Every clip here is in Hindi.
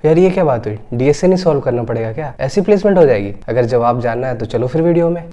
यार ये क्या बात हुई, डीएसए नहीं सॉल्व करना पड़ेगा क्या? ऐसी प्लेसमेंट हो जाएगी? अगर जवाब जानना है तो चलो फिर वीडियो में।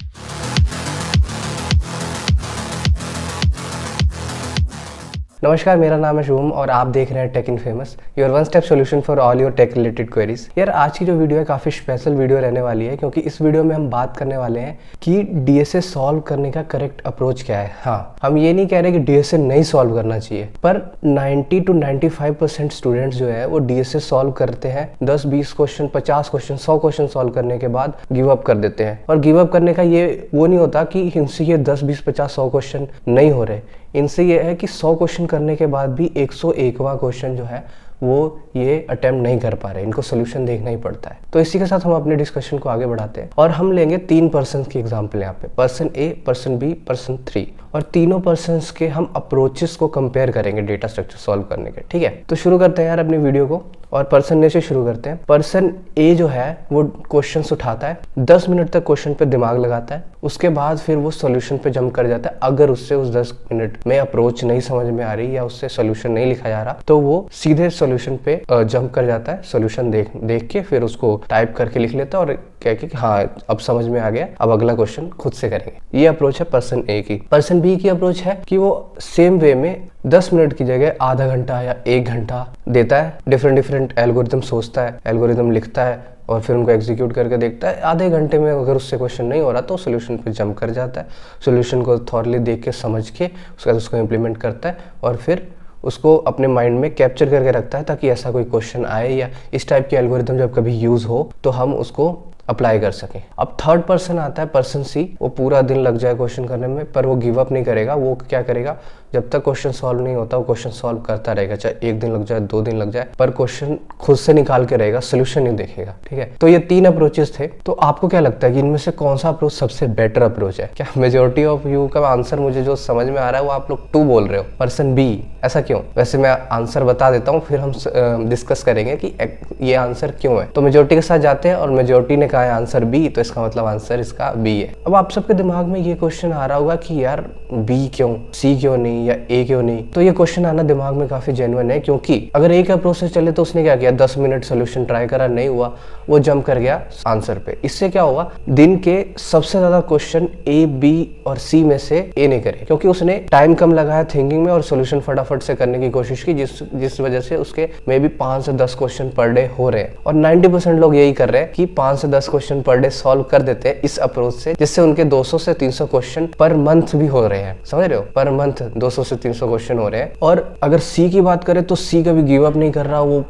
नमस्कार, मेरा नाम है शुभम और आप देख रहे हैं tech in famous, your one step solution for all your tech related queries. यार आज की जो वीडियो है काफ़ी स्पेशल वीडियो रहने वाली है, क्योंकि इस वीडियो में हम बात करने वाले हैं कि डीएसए सॉल्व करने का करेक्ट अप्रोच क्या है। हाँ, हम ये नहीं कह रहे कि डीएसए नहीं सॉल्व करना चाहिए, पर 90 to 95% स्टूडेंट्स जो है वो डीएसए सॉल्व करते हैं। 10-20 क्वेश्चन, 50 क्वेश्चन, 100 क्वेश्चन सॉल्व करने के बाद गिव अप कर देते हैं। और गिव अप करने का ये वो नहीं होता कि इनसे ये 10-20, 50, 100 क्वेश्चन नहीं हो रहे। इनसे ये है कि 100 क्वेश्चन करने के बाद भी 101वां क्वेश्चन जो है वो ये अटेम्प्ट नहीं कर पा रहे, इनको सोल्यूशन देखना ही पड़ता है। तो इसी के साथ हम अपने डिस्कशन को आगे बढ़ाते हैं और हम लेंगे 3 पर्सन की एग्जांपल यहाँ पे, पर्सन ए, पर्सन बी, पर्सन 3, और तीनों पर्सन्स के हम अप्रोचेस को कंपेयर करेंगे डेटा स्ट्रक्चर सॉल्व करने के। ठीक है, तो शुरू करते हैं यार अपनी वीडियो को और पर्सन ए से शुरू करते हैं। पर्सन ए जो है वो क्वेश्चंस उठाता है, 10 मिनट तक क्वेश्चन पे दिमाग लगाता है, उसके बाद फिर वो सॉल्यूशन पे जंप कर जाता है। अगर उससे उस 10 मिनट में अप्रोच नहीं समझ में आ रही या उससे सॉल्यूशन नहीं लिखा जा रहा तो वो सीधे सॉल्यूशन पे जंप कर जाता है। सॉल्यूशन देख के फिर उसको टाइप करके लिख लेता है और कह के कि हाँ अब समझ में आ गया, अब अगला क्वेश्चन खुद से करेंगे। ये अप्रोच है पर्सन ए की। पर्सन बी की अप्रोच है कि वो सेम वे में 10 मिनट की जगह आधा घंटा या 1 घंटा देता है, डिफरेंट एल्गोरिथम सोचता है, एल्गोरिथम लिखता है और फिर उनको एग्जीक्यूट करके देखता है। आधे घंटे में अगर उससे क्वेश्चन नहीं हो रहा तो सोल्यूशन पे जंप कर जाता है, सोल्यूशन को थॉरली देख के समझ के उसके बाद उसको इम्प्लीमेंट करता है और फिर उसको अपने माइंड में कैप्चर करके रखता है ताकि ऐसा कोई क्वेश्चन आए या इस टाइप की एल्गोरिथम जब कभी यूज हो तो हम उसको अप्लाई कर सकें। अब थर्ड पर्सन आता है, पर्सन सी। वो पूरा दिन लग जाए क्वेश्चन करने में पर वो गिव अप नहीं करेगा। वो क्या करेगा, जब तक क्वेश्चन सॉल्व नहीं होता वो क्वेश्चन सॉल्व करता रहेगा, चाहे 1 दिन लग जाए, 2 दिन लग जाए, पर क्वेश्चन खुद से निकाल के रहेगा, सोल्यूशन नहीं देखेगा। ठीक है, तो ये 3 अप्रोचेस थे। तो आपको क्या लगता है कि इनमें से कौन सा अप्रोच सबसे बेटर अप्रोच है? क्या मेजोरिटी ऑफ यू का आंसर मुझे जो समझ में आ रहा है वो आप लोग 2 बोल रहे हो, पर्सन बी। ऐसा क्यों? वैसे मैं आंसर बता देता हूँ, फिर हम डिस्कस करेंगे कि ये आंसर क्यों है। तो मेजोरिटी के साथ जाते हैं और मेजोरिटी ने कहा है आंसर बी, तो इसका मतलब आंसर इसका बी है। अब आप सबके दिमाग में ये क्वेश्चन आ रहा होगा कि यार बी क्यों, सी क्यों नहीं या ए क्यों नहीं? तो ये क्वेश्चन आना दिमाग में काफी जेन्युइन है, क्योंकि अगर एक अप्रोच से चले तो उसने क्या किया, 10 मिनट सोल्यूशन ट्राई करा, नहीं हुआ, वो जंप कर गया आंसर पे। इससे क्या हुआ, दिन के सबसे ज्यादा क्वेश्चन ए, बी और सी में से ए नहीं करे, क्योंकि उसने टाइम कम लगाया थिंकिंग में और सोल्यूशन फटाफट से करने की कोशिश की, जिस वजह से उसके मे बी 5 से 10 क्वेश्चन पर डे हो रहे हैं। और 90% लोग यही कर रहे हैं कि 5 से 10 क्वेश्चन पर डे सॉल्व कर देते हैं इस अप्रोच से, जिससे उनके 200 से 300 क्वेश्चन पर मंथ भी हो रहे हैं। समझ रहे हो, पर मंथ 200 से 300 क्वेश्चन हो रहे हैं। और अगर सी की बात करें तो सी कभी गिव अप नहीं कर रहा, वो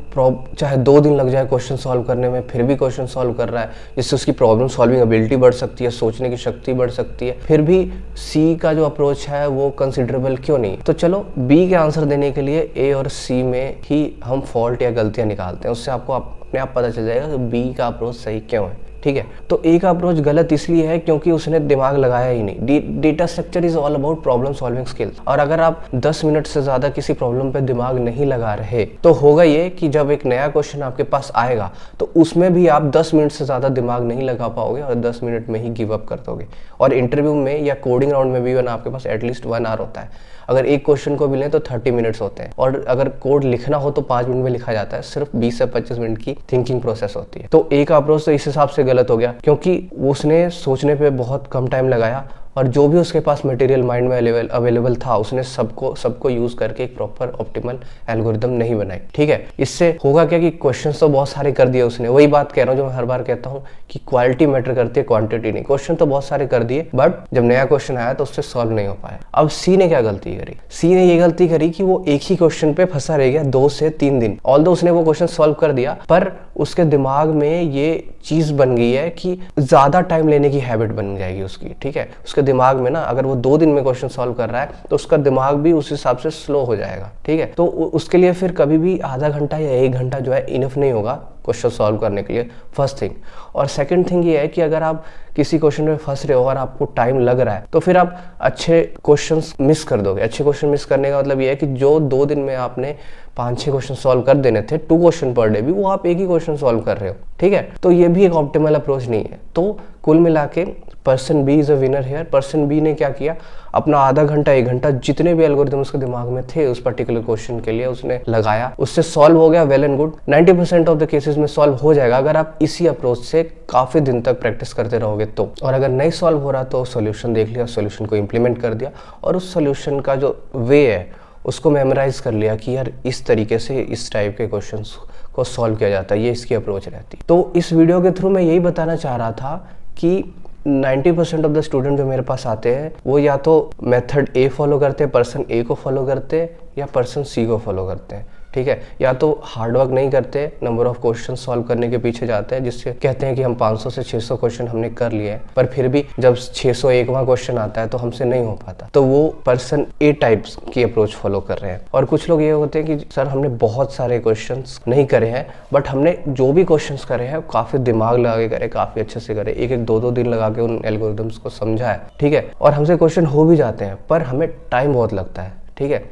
चाहे 2 दिन लग जाए क्वेश्चन सॉल्व करने में फिर भी क्वेश्चन सॉल्व कर रहा है, जिससे उसकी प्रॉब्लम सॉल्विंग एबिलिटी बढ़ सकती है, सोचने की शक्ति बढ़ सकती है। फिर भी सी का जो अप्रोच है वो कंसिडरेबल क्यों नहीं? तो चलो बी के आंसर देने के लिए ए और सी में ही हम फॉल्ट या गलतियां निकालते हैं, उससे आपको अपने आप पता चल जाएगा कि बी का अप्रोच सही क्यों है। ठीक है, तो ए का अप्रोच गलत इसलिए है क्योंकि उसने दिमाग लगाया ही नहीं। Data structure is all about problem solving skills, और अगर आप 10 मिनट से ज्यादा किसी प्रॉब्लम पे दिमाग नहीं लगा रहे तो होगा ये कि जब एक नया क्वेश्चन आपके पास आएगा तो उसमें भी आप 10 मिनट से ज्यादा दिमाग नहीं लगा पाओगे और 10 मिनट में ही गिव अप कर दोगे। और इंटरव्यू में या कोडिंग राउंड में भी आपके पास एटलीस्ट 1 आवर होता है। अगर एक क्वेश्चन को भी लें तो 30 मिनट्स होते हैं, और अगर कोड लिखना हो तो 5 मिनट में लिखा जाता है। सिर्फ 20 से 25 मिनट की थिंकिंग प्रोसेस होती है। तो ए का अप्रोच तो इस हिसाब से गलत हो गया क्योंकि उसने सोचने पे बहुत कम टाइम लगाया और जो भी उसके पास मटेरियल माइंड में अवेलेबल था उसने सबको यूज करके एक प्रॉपर ऑप्टिमल एल्गोरिथम नहीं बनाई। ठीक है, इससे होगा क्या कि क्वेश्चंस तो बहुत सारे कर दिए उसने। वही बात कह रहा हूँ जो मैं हर बार कहता हूँ कि क्वालिटी मैटर करती है, क्वांटिटी नहीं। क्वेश्चन तो बहुत सारे कर दिए बट जब नया क्वेश्चन आया तो उससे सॉल्व नहीं हो पाया। अब सी ने क्या गलती करी? सी ने ये गलती करी कि वो एक ही क्वेश्चन पे फंसा रह गया 2 से 3 दिन। ऑल्दो उसने वो क्वेश्चन सॉल्व कर दिया पर उसके दिमाग में ये चीज बन गई है कि ज्यादा टाइम लेने की हैबिट बन जाएगी उसकी। ठीक है, उसके दिमाग में ना अगर वो 2 दिन में क्वेश्चन सॉल्व कर रहा है तो उसका दिमाग भी उस हिसाब से स्लो हो जाएगा। ठीक है, तो उसके लिए फिर कभी भी आधा घंटा या 1 घंटा जो है इनफ नहीं होगा क्वेश्चन सॉल्व करने के लिए, फर्स्ट थिंग। और सेकंड थिंग ये है कि अगर आप किसी क्वेश्चन में फंस रहे हो और आपको टाइम लग रहा है तो फिर आप अच्छे क्वेश्चंस मिस कर दोगे। अच्छे क्वेश्चन मिस करने का मतलब ये है कि जो 2 दिन में आपने 5-6 क्वेश्चन सॉल्व कर देने थे, 2 क्वेश्चन पर डे भी, वो आप एक ही क्वेश्चन सॉल्व कर रहे हो, ठीक है। तो ये भी एक ऑप्टिमल अप्रोच नहीं है। तो कुल मिला के person B is a winner here. Person B ने क्या किया, अपना आधा घंटा 1 घंटा जितने भी एल्गोरिथम उसके दिमाग में थे उस पर्टिकुलर क्वेश्चन के लिए उसने लगाया, उससे सॉल्व हो गया, well and good. 90% of the cases में सॉल्व हो जाएगा अगर आप इसी अप्रोच से काफी दिन तक प्रैक्टिस करते रहोगे तो। और अगर नहीं सॉल्व हो रहा तो सोल्यूशन देख लिया, सोल्यूशन को इम्प्लीमेंट कर दिया और उस सोल्यूशन का जो वे है उसको मेमोराइज कर लिया कि यार इस तरीके से इस टाइप के क्वेश्चंस को सॉल्व किया जाता है, ये इसकी अप्रोच रहती। तो इस वीडियो के थ्रू मैं यही बताना चाह रहा था कि 90% ऑफ द स्टूडेंट जो मेरे पास आते हैं वो या तो मेथड ए फॉलो करते हैं, पर्सन ए को फॉलो करते हैं, या पर्सन सी को फॉलो करते हैं, ठीक है। या तो हार्डवर्क नहीं करते, नंबर ऑफ क्वेश्चन सॉल्व करने के पीछे जाते हैं, जिससे कहते हैं कि हम 500 से 600 क्वेश्चन हमने कर लिए हैं, पर फिर भी जब 601वां क्वेश्चन आता है तो हमसे नहीं हो पाता, तो वो पर्सन ए टाइप्स की अप्रोच फॉलो कर रहे हैं। और कुछ लोग ये होते हैं कि सर हमने बहुत सारे क्वेश्चंस नहीं करे हैं, बट हमने जो भी क्वेश्चंस करे हैं काफी दिमाग लगा के करे, काफी अच्छे से करे, 1-2 दिन लगा के उन एल्गोरिथम्स को समझा है, ठीक है। और हमसे क्वेश्चन हो भी जाते हैं पर हमें टाइम बहुत लगता है, ठीक है।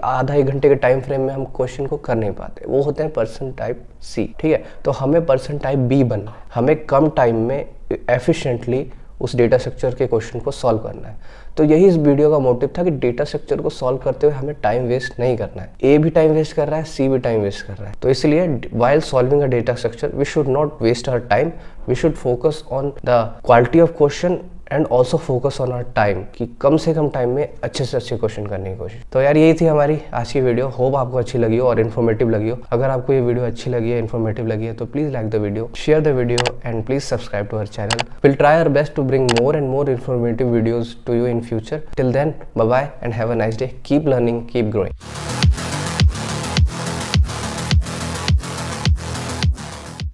आधा 1 घंटे के टाइम फ्रेम में हम क्वेश्चन को कर नहीं पाते, वो होते हैं पर्सन टाइप सी, ठीक है। तो हमें पर्सन टाइप बी बनना है, हमें कम टाइम में एफिशिएंटली उस डेटा स्ट्रक्चर के क्वेश्चन को सॉल्व करना है। तो यही इस वीडियो का मोटिव था कि डेटा स्ट्रक्चर को सॉल्व करते हुए हमें टाइम वेस्ट नहीं करना है। ए भी टाइम वेस्ट कर रहा है, सी भी टाइम वेस्ट कर रहा है, तो इसलिए while solving a data structure we should not waste our time, we should focus on the quality of question and also focus on our time, कि कम से कम टाइम में अच्छे से अच्छे क्वेश्चन करने की कोशिश। तो यार यही थी हमारी आज की वीडियो, होप आपको अच्छी लगी हो और इन्फॉर्मेटिव लगी हो। अगर आपको ये वीडियो अच्छी लगी है, इन्फॉर्मेटिव लगी है, तो please like the video, share the video and please subscribe to our channel. Will try our best to bring more and more informative videos to you in future. Till then, bye bye and have a nice day. Keep learning, keep growing.